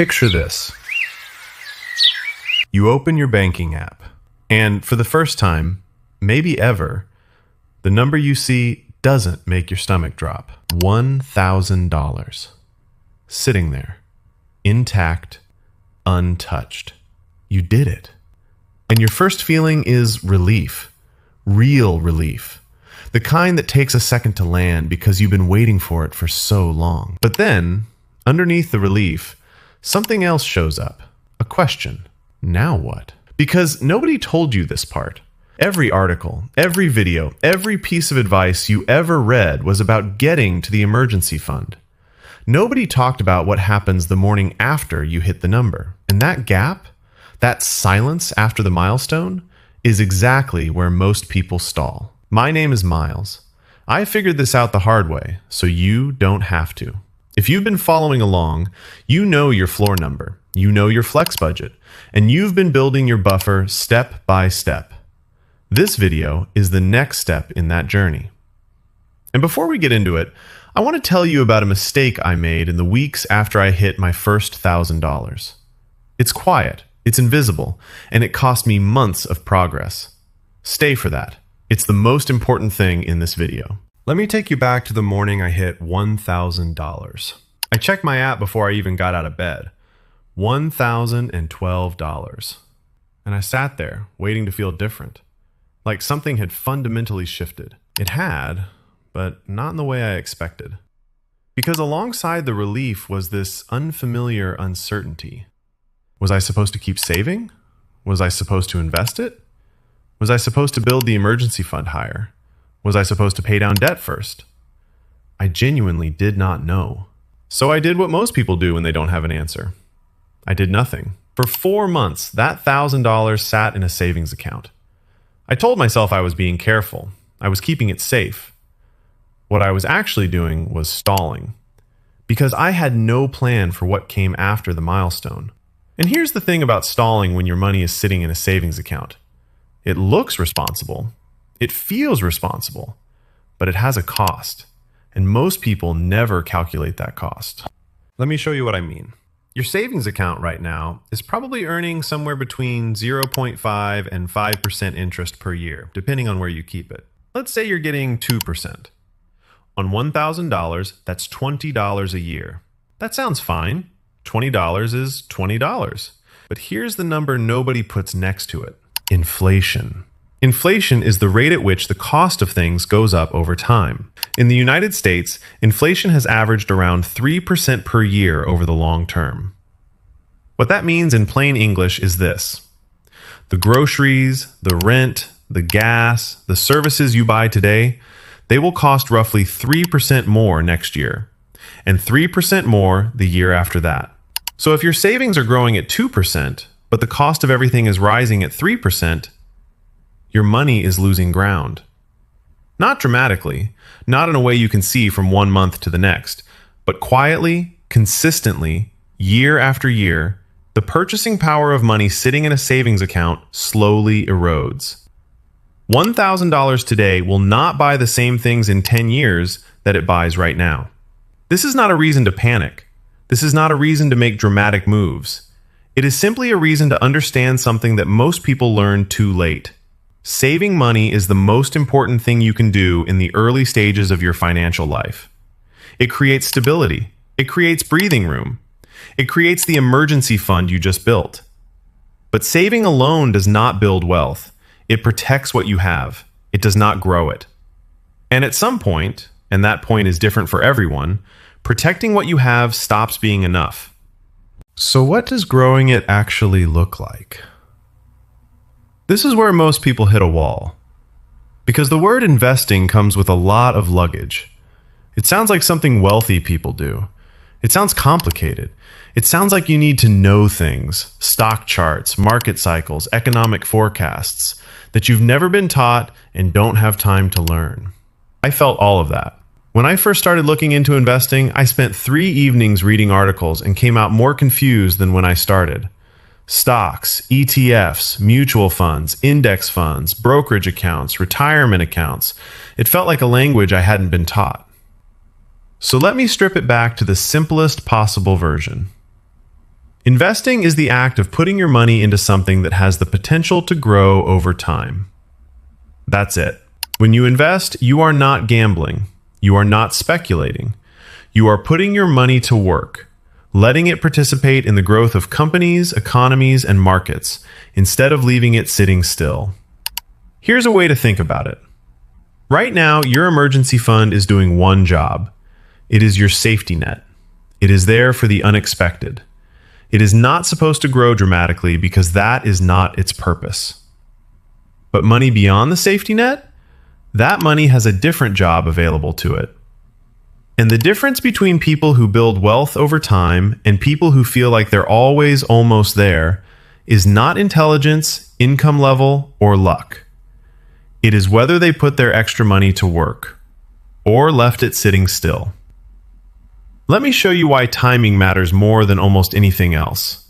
Picture this. You open your banking app, and for the first time, maybe ever, the number you see doesn't make your stomach drop. $1,000. Sitting there, intact, untouched. You did it. And your first feeling is relief. Real relief. The kind that takes a second to land because you've been waiting for it for so long. But then, underneath the relief, something else shows up. A question. Now what? Because nobody told you this part. Every article, every video, every piece of advice you ever read was about getting to the emergency fund. Nobody talked about what happens the morning after you hit the number. And that gap, that silence after the milestone, is exactly where most people stall. My name is Miles. I figured this out the hard way, so you don't have to. If you've been following along, you know your floor number, you know your flex budget, and you've been building your buffer step by step. This video is the next step in that journey. And before we get into it, I want to tell you about a mistake I made in the weeks after I hit my first $1,000. It's quiet, it's invisible, and it cost me months of progress. Stay for that. It's the most important thing in this video. Let me take you back to the morning I hit $1,000. I checked my app before I even got out of bed. $1,012. And I sat there, waiting to feel different. Like something had fundamentally shifted. It had, but not in the way I expected. Because alongside the relief was this unfamiliar uncertainty. Was I supposed to keep saving? Was I supposed to invest it? Was I supposed to build the emergency fund higher? Was I supposed to pay down debt first? I genuinely did not know. So I did what most people do when they don't have an answer. I did nothing. For 4 months, that $1,000 sat in a savings account. I told myself I was being careful. I was keeping it safe. What I was actually doing was stalling. Because I had no plan for what came after the milestone. And here's the thing about stalling when your money is sitting in a savings account. It looks responsible. It feels responsible. But it has a cost. And most people never calculate that cost. Let me show you what I mean. Your savings account right now is probably earning somewhere between 0.5 and 5% interest per year, depending on where you keep it. Let's say you're getting 2%. On $1,000, that's $20 a year. That sounds fine. $20 is $20. But here's the number nobody puts next to it. Inflation. Inflation is the rate at which the cost of things goes up over time. In the United States, inflation has averaged around 3% per year over the long term. What that means in plain English is this. The groceries, the rent, the gas, the services you buy today, they will cost roughly 3% more next year, and 3% more the year after that. So if your savings are growing at 2%, but the cost of everything is rising at 3%, your money is losing ground. Not dramatically, not in a way you can see from 1 month to the next, but quietly, consistently, year after year, the purchasing power of money sitting in a savings account slowly erodes. $1,000 today will not buy the same things in 10 years that it buys right now. This is not a reason to panic. This is not a reason to make dramatic moves. It is simply a reason to understand something that most people learn too late. Saving money is the most important thing you can do in the early stages of your financial life. It creates stability. It creates breathing room. It creates the emergency fund you just built. But saving alone does not build wealth. It protects what you have. It does not grow it. And at some point, and that point is different for everyone, protecting what you have stops being enough. So what does growing it actually look like? This is where most people hit a wall. Because the word investing comes with a lot of luggage. It sounds like something wealthy people do. It sounds complicated. It sounds like you need to know things, stock charts, market cycles, economic forecasts, that you've never been taught and don't have time to learn. I felt all of that. When I first started looking into investing, I spent 3 evenings reading articles and came out more confused than when I started. Stocks, ETFs, mutual funds, index funds, brokerage accounts, retirement accounts. It felt like a language I hadn't been taught. So let me strip it back to the simplest possible version. Investing is the act of putting your money into something that has the potential to grow over time. That's it. When you invest, you are not gambling. You are not speculating. You are putting your money to work, letting it participate in the growth of companies, economies, and markets, instead of leaving it sitting still. Here's a way to think about it. Right now, your emergency fund is doing one job. It is your safety net. It is there for the unexpected. It is not supposed to grow dramatically because that is not its purpose. But money beyond the safety net? That money has a different job available to it. And the difference between people who build wealth over time and people who feel like they're always almost there is not intelligence, income level, or luck. It is whether they put their extra money to work or left it sitting still. Let me show you why timing matters more than almost anything else.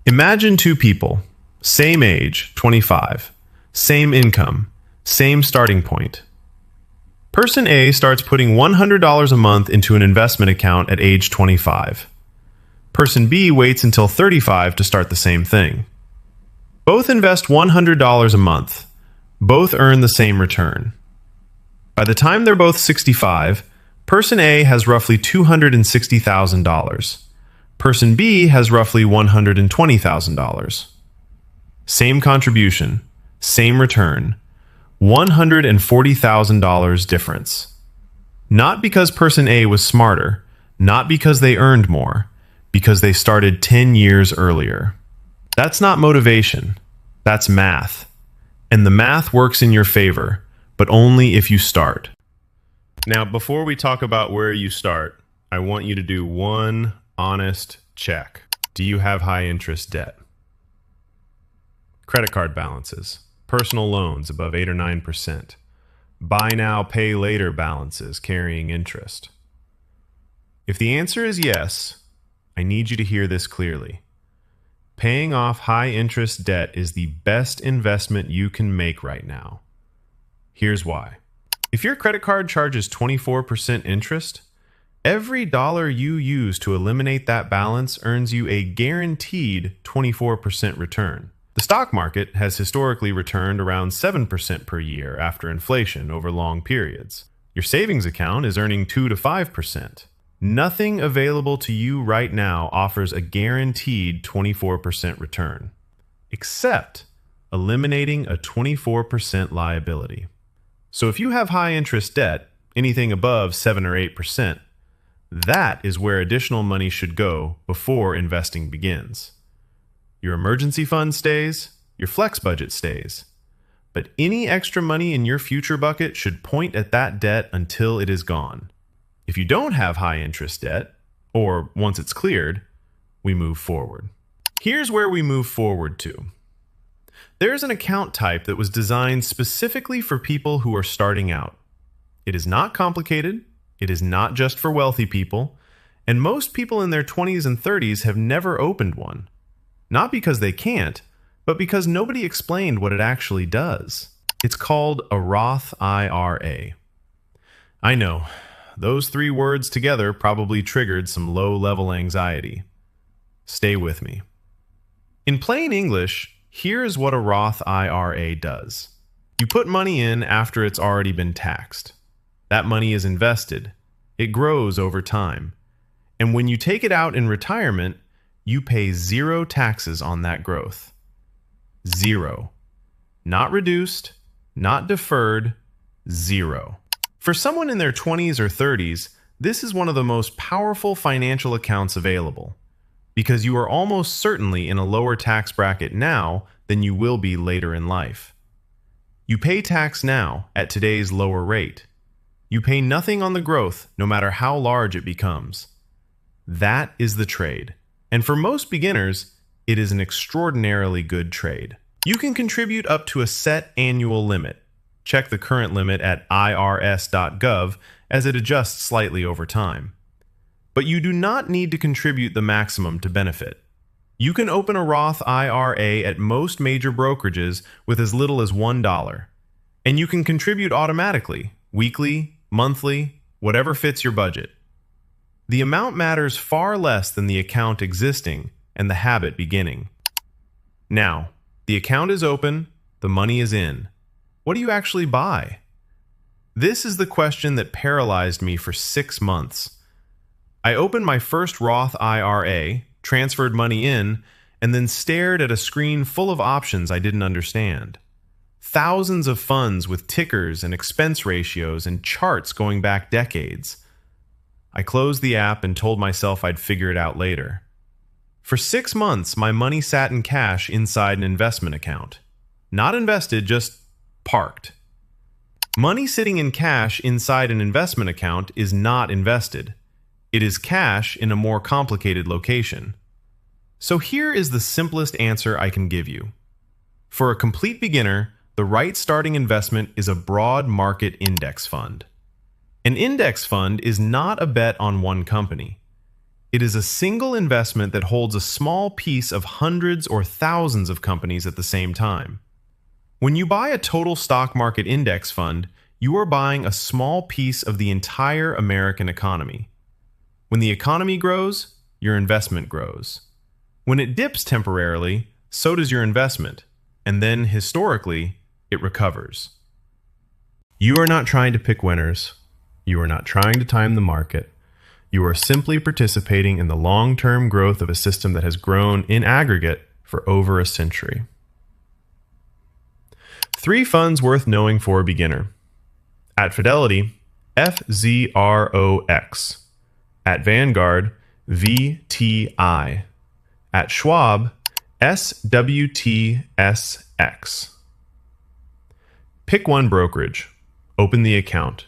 Imagine two people, same age, 25, same income, same starting point. Person A starts putting $100 a month into an investment account at age 25. Person B waits until 35 to start the same thing. Both invest $100 a month. Both earn the same return. By the time they're both 65, Person A has roughly $260,000. Person B has roughly $120,000. Same contribution, same return, $140,000 difference. Not because Person A was smarter, not because they earned more, because they started 10 years earlier. That's not motivation, that's math. And the math works in your favor, but only if you start. Now, before we talk about where you start, I want you to do one honest check. Do you have high interest debt? Credit card balances, personal loans above 8 or 9%, buy now, pay later balances carrying interest. If the answer is yes, I need you to hear this clearly. Paying off high interest debt is the best investment you can make right now. Here's why. If your credit card charges 24% interest, every dollar you use to eliminate that balance earns you a guaranteed 24% return. The stock market has historically returned around 7% per year after inflation over long periods. Your savings account is earning 2 to 5%. Nothing available to you right now offers a guaranteed 24% return, except eliminating a 24% liability. So if you have high interest debt, anything above 7 or 8%, that is where additional money should go before investing begins. Your emergency fund stays, your flex budget stays. But any extra money in your future bucket should point at that debt until it is gone. If you don't have high interest debt, or once it's cleared, we move forward. Here's where we move forward to. There's an account type that was designed specifically for people who are starting out. It is not complicated, it is not just for wealthy people, and most people in their 20s and 30s have never opened one. Not because they can't, but because nobody explained what it actually does. It's called a Roth IRA. I know, those 3 words together probably triggered some low-level anxiety. Stay with me. In plain English, here's what a Roth IRA does. You put money in after it's already been taxed. That money is invested. It grows over time. And when you take it out in retirement, you pay 0 taxes on that growth. 0. Not reduced, not deferred, 0. For someone in their 20s or 30s, this is one of the most powerful financial accounts available, because you are almost certainly in a lower tax bracket now than you will be later in life. You pay tax now at today's lower rate. You pay nothing on the growth, no matter how large it becomes. That is the trade. And for most beginners, it is an extraordinarily good trade. You can contribute up to a set annual limit. Check the current limit at irs.gov as it adjusts slightly over time. But you do not need to contribute the maximum to benefit. You can open a Roth IRA at most major brokerages with as little as $1. And you can contribute automatically, weekly, monthly, whatever fits your budget. The amount matters far less than the account existing and the habit beginning. Now, the account is open, the money is in. What do you actually buy? This is the question that paralyzed me for 6 months. I opened my first Roth IRA, transferred money in, and then stared at a screen full of options I didn't understand. Thousands of funds with tickers and expense ratios and charts going back decades. I closed the app and told myself I'd figure it out later. For 6 months, my money sat in cash inside an investment account. Not invested, just parked. Money sitting in cash inside an investment account is not invested. It is cash in a more complicated location. So here is the simplest answer I can give you. For a complete beginner, the right starting investment is a broad market index fund. An index fund is not a bet on one company. It is a single investment that holds a small piece of hundreds or thousands of companies at the same time. When you buy a total stock market index fund, you are buying a small piece of the entire American economy. When the economy grows, your investment grows. When it dips temporarily, so does your investment, and then, historically, it recovers. You are not trying to pick winners. You are not trying to time the market. You are simply participating in the long-term growth of a system that has grown in aggregate for over a century. 3 funds worth knowing for a beginner. At Fidelity, FZROX. At Vanguard, VTI. At Schwab, SWTSX. Pick one brokerage. Open the account.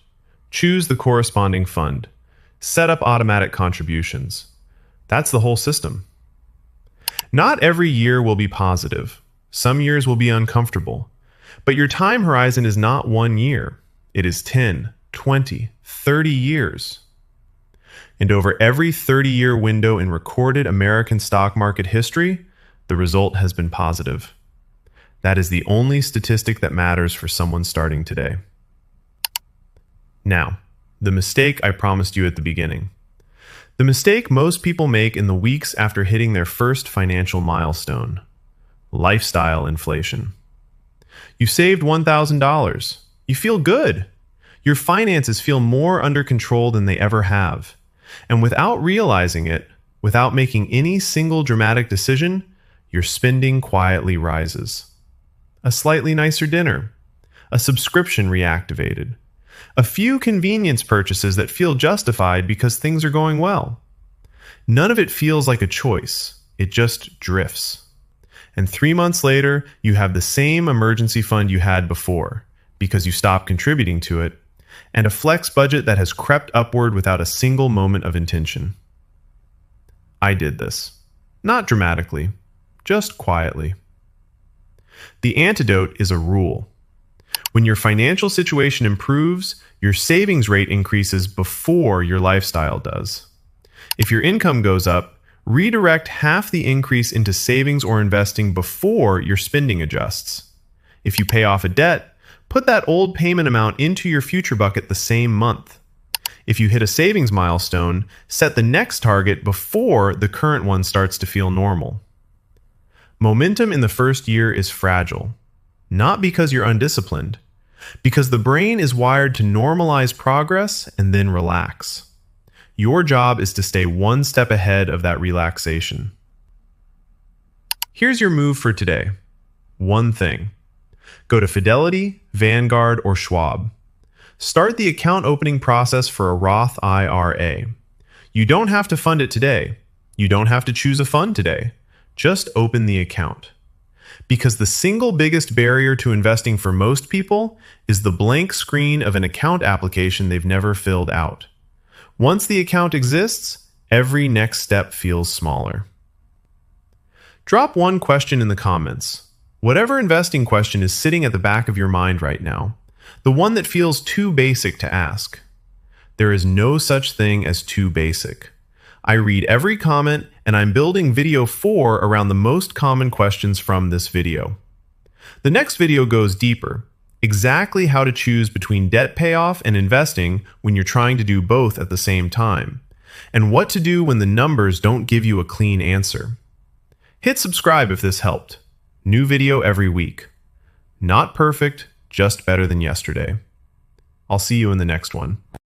Choose the corresponding fund. Set up automatic contributions. That's the whole system. Not every year will be positive. Some years will be uncomfortable. But your time horizon is not 1 year. It is 10, 20, 30 years. And over every 30-year window in recorded American stock market history, the result has been positive. That is the only statistic that matters for someone starting today. Now, the mistake I promised you at the beginning. The mistake most people make in the weeks after hitting their first financial milestone. Lifestyle inflation. You saved $1,000. You feel good. Your finances feel more under control than they ever have. And without realizing it, without making any single dramatic decision, your spending quietly rises. A slightly nicer dinner. A subscription reactivated. A few convenience purchases that feel justified because things are going well. None of it feels like a choice. It just drifts. And 3 months later, you have the same emergency fund you had before because you stopped contributing to it, and a flex budget that has crept upward without a single moment of intention. I did this. Not dramatically, just quietly. The antidote is a rule. When your financial situation improves, your savings rate increases before your lifestyle does. If your income goes up, redirect half the increase into savings or investing before your spending adjusts. If you pay off a debt, put that old payment amount into your future bucket the same month. If you hit a savings milestone, set the next target before the current one starts to feel normal. Momentum in the first year is fragile, not because you're undisciplined, because the brain is wired to normalize progress and then relax. Your job is to stay one step ahead of that relaxation. Here's your move for today. One thing. Go to Fidelity, Vanguard, or Schwab. Start the account opening process for a Roth IRA. You don't have to fund it today. You don't have to choose a fund today. Just open the account. Because the single biggest barrier to investing for most people is the blank screen of an account application they've never filled out. Once the account exists, every next step feels smaller. Drop one question in the comments. Whatever investing question is sitting at the back of your mind right now, the one that feels too basic to ask. There is no such thing as too basic. I read every comment, and I'm building video 4 around the most common questions from this video. The next video goes deeper, exactly how to choose between debt payoff and investing when you're trying to do both at the same time, and what to do when the numbers don't give you a clean answer. Hit subscribe if this helped. New video every week. Not perfect, just better than yesterday. I'll see you in the next one.